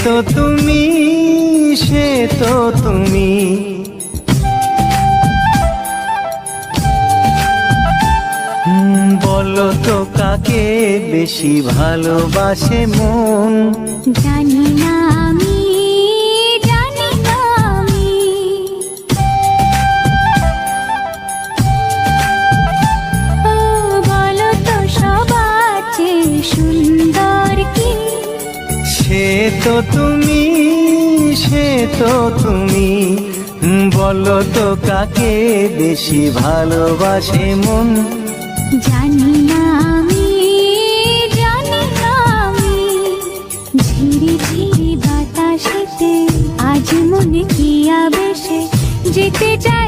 তো তুমি, সে তো তুমি। বলো তো কাকে বেশি ভালোবাসে মন? জানি না আমি, জানি না আমি। ও বলো তো সবার চেয়ে সুন্দর কি? সে তো তুমি, সে তো তুমি। বলো তো কাকে বেশি ভালোবাসে মন? জানি না আমি, জানি না আমি। ঝিরি ঝিরি বাতাসেতে আজ মনে কি আবেশে যেতে চাই